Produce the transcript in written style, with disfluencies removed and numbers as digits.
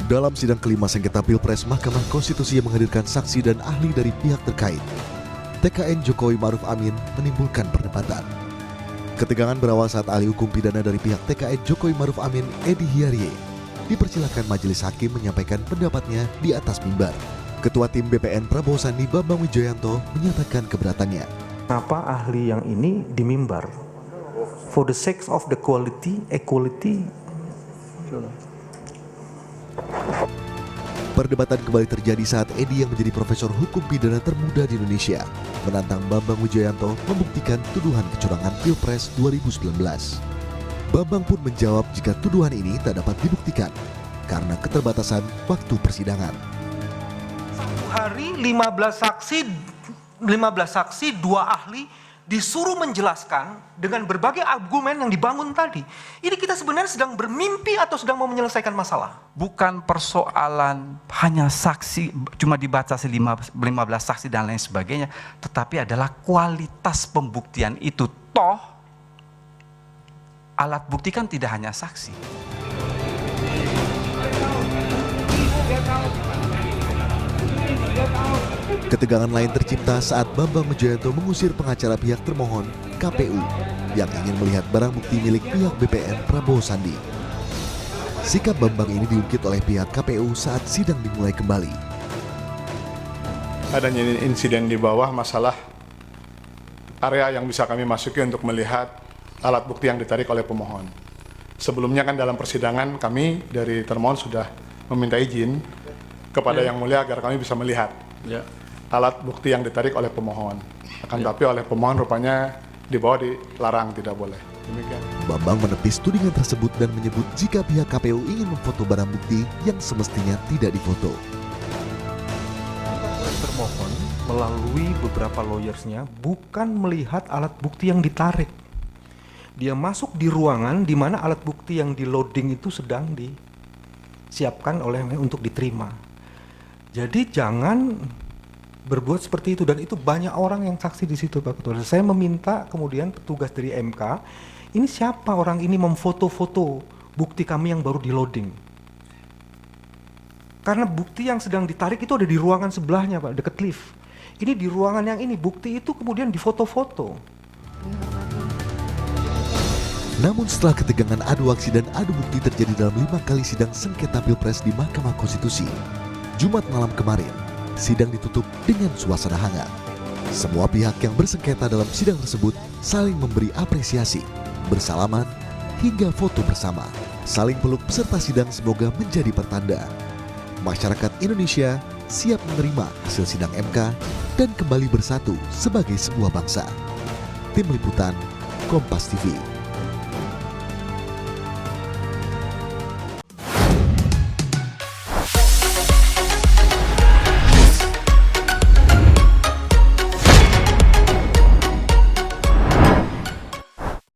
Dalam sidang kelima sengketa Pilpres, Mahkamah Konstitusi yang menghadirkan saksi dan ahli dari pihak terkait, TKN Jokowi Ma'ruf Amin menimbulkan perdebatan. Ketegangan berawal saat ahli hukum pidana dari pihak TKN Jokowi Ma'ruf Amin, Edi Hiarie, dipersilakan majelis hakim menyampaikan pendapatnya di atas mimbar. Ketua Tim BPN Prabowo Sandi Bambang Wijoyanto menyatakan keberatannya. Kenapa ahli yang ini di mimbar? For the sake of the equality. Perdebatan kembali terjadi saat Edi yang menjadi profesor hukum pidana termuda di Indonesia menantang Bambang Wijoyanto membuktikan tuduhan kecurangan Pilpres 2019. Bambang pun menjawab jika tuduhan ini tak dapat dibuktikan karena keterbatasan waktu persidangan. Satu hari 15 saksi, 2 ahli disuruh menjelaskan dengan berbagai argumen yang dibangun tadi. Ini kita sebenarnya sedang bermimpi atau sedang mau menyelesaikan masalah? Bukan persoalan hanya saksi, cuma dibaca 15 saksi dan lain sebagainya, tetapi adalah kualitas pembuktian itu. Toh, alat bukti kan tidak hanya saksi. Ketegangan lain tercipta saat Bambang Wijoyanto mengusir pengacara pihak termohon, KPU, yang ingin melihat barang bukti milik pihak BPN Prabowo Sandi. Sikap Bambang ini diungkit oleh pihak KPU saat sidang dimulai kembali. Adanya insiden di bawah masalah area yang bisa kami masuki untuk melihat alat bukti yang ditarik oleh pemohon. Sebelumnya kan dalam persidangan kami dari termohon sudah meminta izin kepada Yang Mulia agar kami bisa melihat alat bukti yang ditarik oleh pemohon. Akan tapi oleh pemohon rupanya di bawah dilarang, tidak boleh. Demikian. Bambang menepis tudingan tersebut dan menyebut jika pihak KPU ingin memfoto barang bukti yang semestinya tidak difoto. Termohon melalui beberapa lawyersnya bukan melihat alat bukti yang ditarik. Dia masuk di ruangan di mana alat bukti yang di loading itu sedang disiapkan untuk diterima. Jadi jangan berbuat seperti itu, dan itu banyak orang yang saksi di situ, Pak Ketua. Saya meminta kemudian petugas dari MK, ini siapa orang ini memfoto-foto bukti kami yang baru di loading? Karena bukti yang sedang ditarik itu ada di ruangan sebelahnya, Pak, dekat lift. Ini di ruangan yang ini, bukti itu kemudian difoto-foto. Namun setelah ketegangan adu aksi dan adu bukti terjadi dalam 5 kali sidang sengketa Pilpres di Mahkamah Konstitusi, Jumat malam kemarin, sidang ditutup dengan suasana hangat. Semua pihak yang bersengketa dalam sidang tersebut saling memberi apresiasi, bersalaman, hingga foto bersama. Saling peluk peserta sidang semoga menjadi pertanda masyarakat Indonesia siap menerima hasil sidang MK dan kembali bersatu sebagai sebuah bangsa. Tim Liputan, Kompas TV.